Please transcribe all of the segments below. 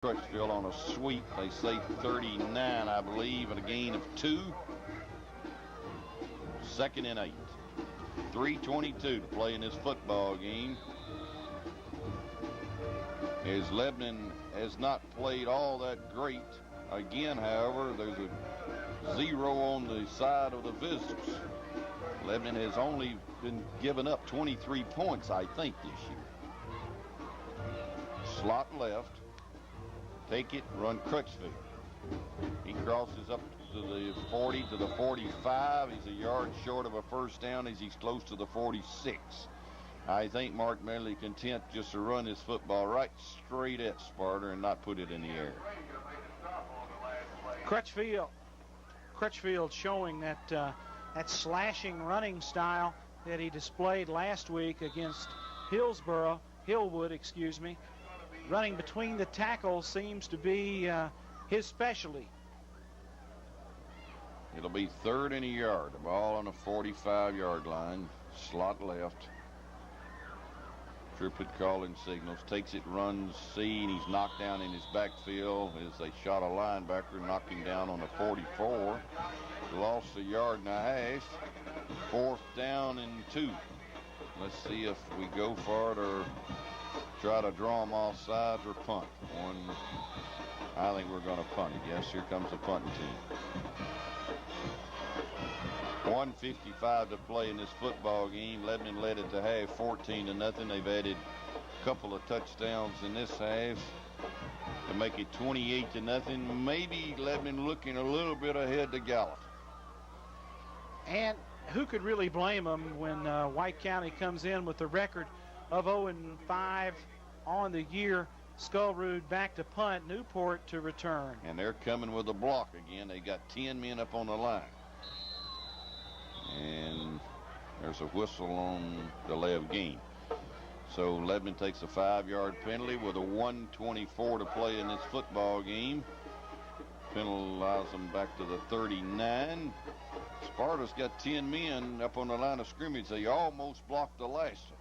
Crutchfield on a sweep. They say 39, I believe, and a gain of 2. 2nd and 8. 3:22 to play in this football game. As Lebanon has not played all that great. Again, however, there's a 0 on the side of the visitors. Lebanon has only been giving up 23 points, I think, this year. Slot left. Take it, run Crutchfield. He crosses up to the 40, to the 45. He's a yard short of a first down as he's close to the 46. I think Mark Medley content just to run his football right straight at Sparta and not put it in the air. Crutchfield showing that slashing running style that he displayed last week against Hillwood, excuse me. Running between the tackles seems to be his specialty. It'll be 3rd and a yard. The ball on the 45-yard line. Slot left. Triplet calling signals. Takes it, runs C, and he's knocked down in his backfield as they shot a linebacker, knocked him down on the 44. Lost a yard and a half. 4th down and 2. Let's see if we go for it or try to draw them off sides or punt. I think we're going to punt it. Yes, here comes the punting team. 1:55 to play in this football game. Lebanon led it to half 14-0. They've added a couple of touchdowns in this half to make it 28-0. Maybe Lebanon looking a little bit ahead to Gallup. And who could really blame them when White County comes in with a record of 0-5 on the year? Skullroot back to punt, Newport to return. And they're coming with a block again. They got 10 men up on the line. And there's a whistle on delay of game. So Lebanon takes a 5-yard penalty with a 1:24 to play in this football game. Penalizes them back to the 39. Sparta's got 10 men up on the line of scrimmage. They almost blocked the last one.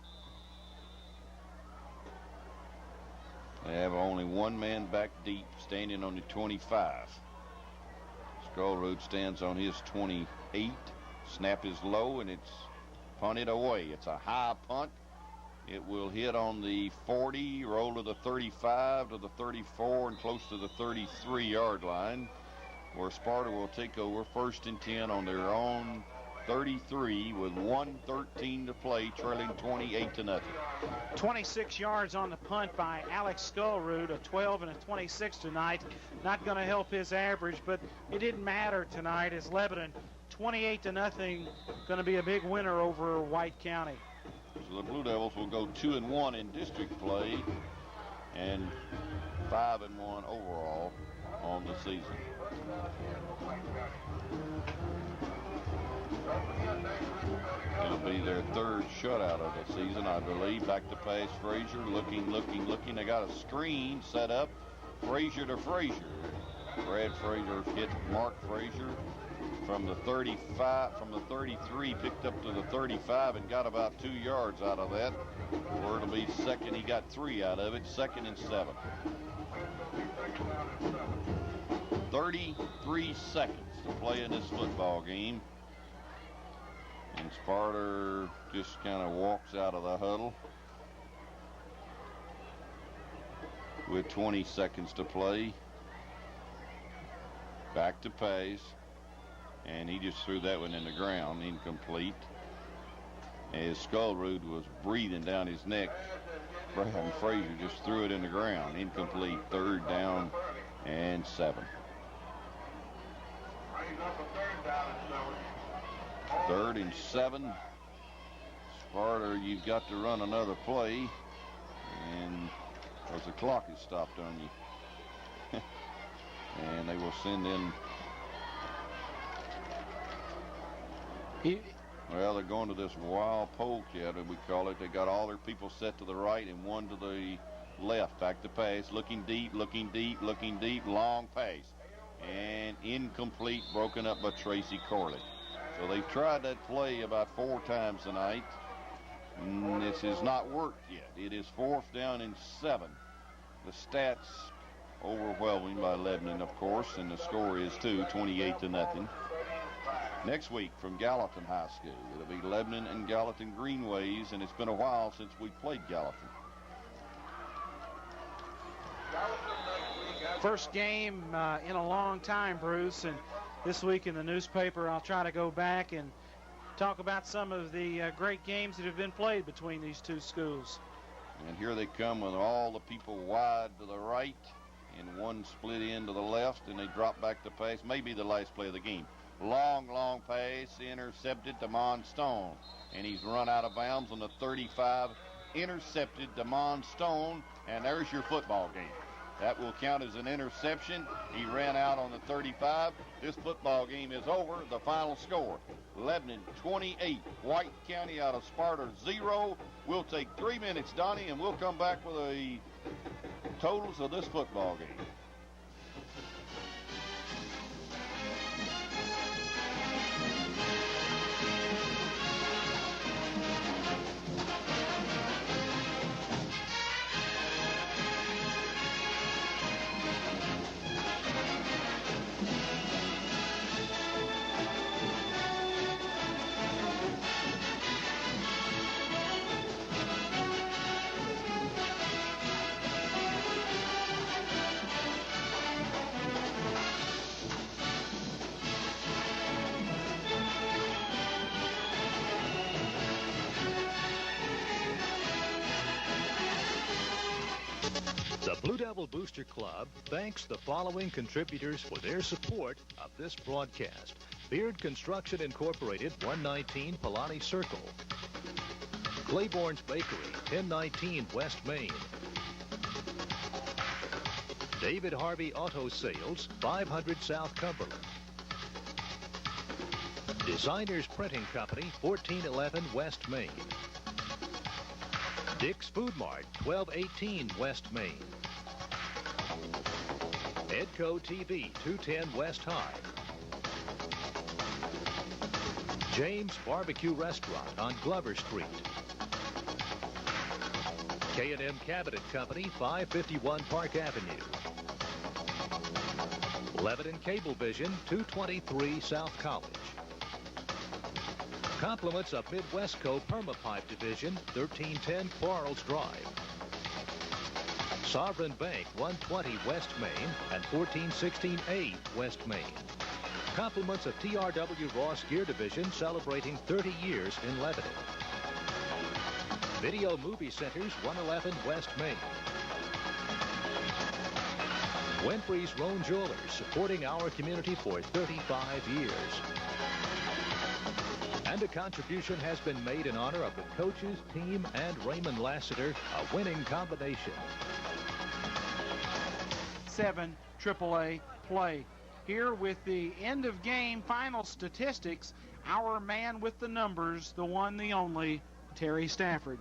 They have only one man back deep, standing on the 25. Skullroot stands on his 28. Snap is low, and it's punted away. It's a high punt. It will hit on the 40, roll to the 35, to the 34, and close to the 33-yard line, where Sparta will take over 1st and 10 on their own 33 with 1:13 to play, trailing 28-0. 26 yards on the punt by Alex Skullroot, a 12 and a 26 tonight. Not going to help his average, but it didn't matter tonight as Lebanon 28-0, going to be a big winner over White County. So the Blue Devils will go 2-1 in district play and 5-1 overall on the season. It'll be their 3rd shutout of the season, I believe. Back to pass, Frazier, looking. They got a screen set up. Frazier to Frazier. Brad Frazier hit Mark Frazier from the 35, from the 33, picked up to the 35 and got about 2 yards out of that. Where it'll be 2nd, he got 3 out of it. 2nd and 7. 33 seconds to play in this football game. And Sparta just kind of walks out of the huddle with 20 seconds to play. Back to pass. And he just threw that one in the ground, incomplete. As Skullroot was breathing down his neck, Brad Frazier just threw it in the ground, incomplete. 3rd down and 7. 3rd and 7. Sparta, you've got to run another play, and because the clock has stopped on you. And they will send in. Well, they're going to this wild poke, yeah, we call it. They got all their people set to the right and one to the left. Back to pass, looking deep, long pass. And incomplete, broken up by Tracy Corley. So they've tried that play about 4 times tonight. This has not worked yet. It is 4th down and 7. The stats over overwhelming by Lebanon, of course, and the score is 28-0. Next week from Gallatin High School, it'll be Lebanon and Gallatin Greenways, and it's been a while since we played Gallatin. First game in a long time, Bruce, and this week in the newspaper I'll try to go back and talk about some of the great games that have been played between these two schools. And here they come with all the people wide to the right and one split in to the left, and they drop back the pass. Maybe the last play of the game. Long pass, intercepted Damon Stone, and he's run out of bounds on the 35. Intercepted Damon Stone, and there's your football game. That will count as an interception. He ran out on the 35. This football game is over. The final score, Lebanon 28, White County out of Sparta 0. We'll take 3 minutes, Donnie, and we'll come back with the totals of this football game. The Blue Devil Booster Club thanks the following contributors for their support of this broadcast. Beard Construction Incorporated, 119 Palani Circle. Claiborne's Bakery, 1019 West Main. David Harvey Auto Sales, 500 South Cumberland. Designers Printing Company, 1411 West Main. Dick's Food Mart, 1218 West Main. Edco TV, 210 West High. James Barbecue Restaurant on Glover Street. K&M Cabinet Company, 551 Park Avenue. Lebanon Cablevision, 223 South College. Compliments of WhiteCo Permapipe Division, 1310 Quarles Drive. Sovereign Bank, 120 West Main and 1416A West Main. Compliments of TRW Ross Gear Division, celebrating 30 years in Lebanon. Video Movie Centers, 111 West Main. Winfrey's Roan Jewelers, supporting our community for 35 years. And a contribution has been made in honor of the coaches, team, and Raymond Lassiter, a winning combination. 7 AAA play. Here with the end of game final statistics, our man with the numbers, the one, the only, Terry Stafford.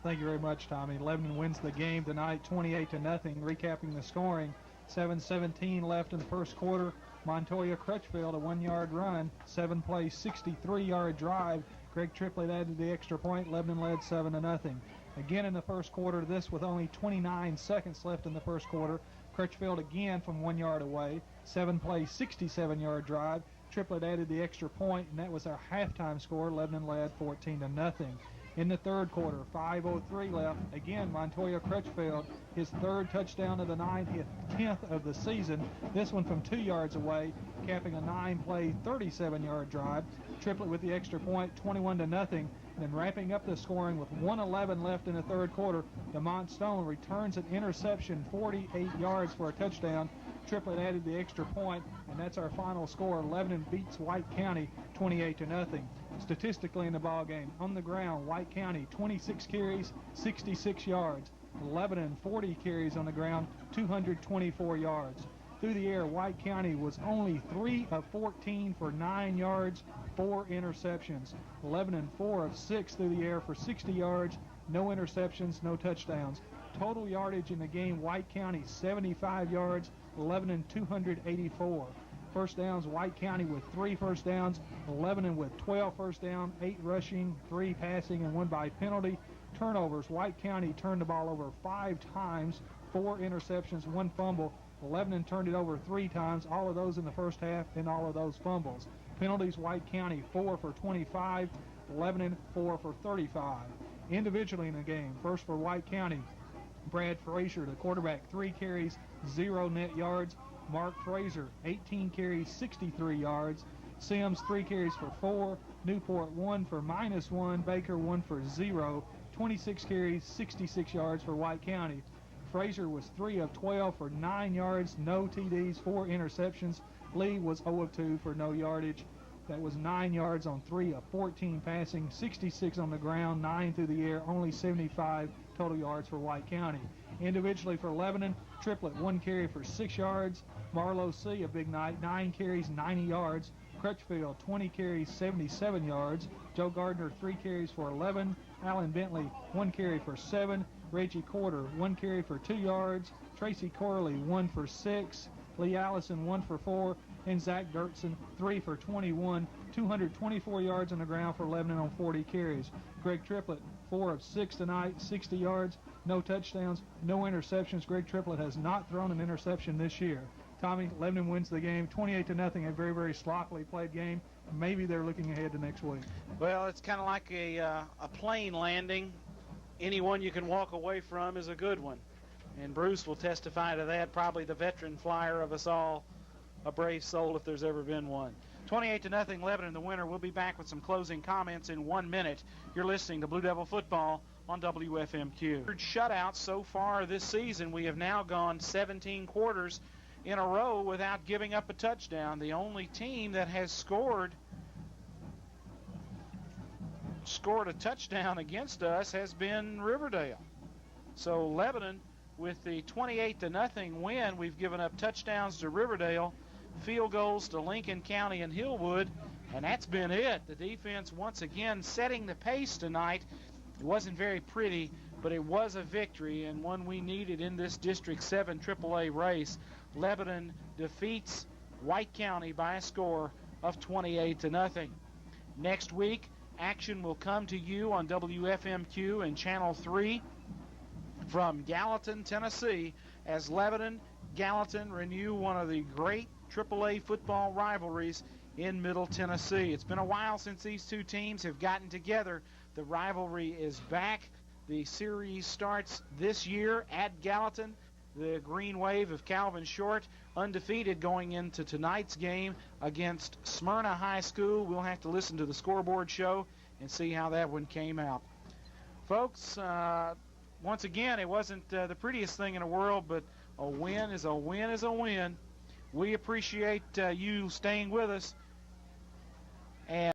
Thank you very much, Tommy. Lebanon wins the game tonight, 28-0. Recapping the scoring, 7:17 left in the first quarter. Montoya Crutchfield, a 1-yard run, 7-play, 63-yard drive. Greg Triplett added the extra point. Lebanon led 7-0. Again in the first quarter, this with only 29 seconds left in the first quarter. Crutchfield again from 1 yard away, 7-play, 67-yard drive. Triplett added the extra point, and that was our halftime score. Lebanon led 14-0. In the third quarter, 5:03 left. Again, Montoya Crutchfield, his third touchdown of the night, his 10th of the season. This one from 2 yards away, capping a 9-play, 37-yard drive. Triplett with the extra point, 21-0. Then wrapping up the scoring with 1:11 left in the third quarter, Damon Stone returns an interception, 48 yards for a touchdown. Triplett added the extra point, and that's our final score. Lebanon beats White County 28-0. Statistically in the ball game, on the ground, White County 26 carries, 66 yards. Lebanon 40 carries on the ground, 224 yards. Through the air, White County was only 3 of 14 for 9 yards, 4 interceptions. Lebanon 4 of 6 through the air for 60 yards, no interceptions, no touchdowns. Total yardage in the game, White County 75 yards, Lebanon 284. First downs, White County with 3 first downs, Lebanon with 12 first down, 8 rushing, 3 passing, and 1 by penalty. Turnovers, White County turned the ball over 5 times, 4 interceptions, 1 fumble. Lebanon turned it over 3 times, all of those in the first half, and all of those fumbles. Penalties, White County 4 for 25, Lebanon 4 for 35. Individually in the game, first for White County, Brad Frazier, the quarterback, 3 carries, 0 net yards. Mark Frazier, 18 carries, 63 yards. Sims, 3 carries for 4. Newport, 1 for -1. Baker, 1 for 0. 26 carries, 66 yards for White County. Frazier was 3 of 12 for 9 yards, no TDs, 4 interceptions. Lee was 0 of 2 for no yardage. That was 9 yards on 3 of 14 passing, 66 on the ground, 9 through the air, only 75 total yards for White County. Individually for Lebanon, Triplett, 1 carry for 6 yards. Marlowe C., a big night, 9 carries, 90 yards. Crutchfield, 20 carries, 77 yards. Joe Gardner, 3 carries for 11. Alan Bentley, 1 carry for 7. Reggie Corder, 1 carry for 2 yards. Tracy Corley, 1 for 6. Lee Allison, 1 for 4. And Zach Dirksen, 3 for 21. 224 yards on the ground for Lebanon on 40 carries. Greg Triplett, 4 of 6 tonight, 60 yards, no touchdowns, no interceptions. Greg Triplett has not thrown an interception this year. Tommy, Lebanon wins the game 28-0, a very, very sloppily played game. Maybe they're looking ahead to next week. Well, it's kind of like a plane landing. Anyone you can walk away from is a good one. And Bruce will testify to that, probably the veteran flyer of us all, a brave soul if there's ever been one. 28-0 Lebanon, the winner. We'll be back with some closing comments in 1 minute. You're listening to Blue Devil Football on WFMQ. Shutouts so far this season. We have now gone 17 quarters in a row without giving up a touchdown. The only team that has scored a touchdown against us has been Riverdale. So Lebanon, with the 28-0 win, we've given up touchdowns to Riverdale, field goals to Lincoln County and Hillwood, and that's been it. The defense once again setting the pace tonight. It wasn't very pretty, but it was a victory and one we needed in this District 7 AAA race. Lebanon defeats White County by a score of 28-0. Next week, action will come to you on WFMQ and Channel 3 from Gallatin, Tennessee, as Lebanon, Gallatin renew one of the great AAA football rivalries in Middle Tennessee. It's been a while since these two teams have gotten together. The rivalry is back. The series starts this year at Gallatin. The Green Wave of Calvin Short undefeated going into tonight's game against Smyrna High School. We'll have to listen to the scoreboard show and see how that one came out. Folks, once again, it wasn't the prettiest thing in the world, but a win is a win is a win. We appreciate you staying with us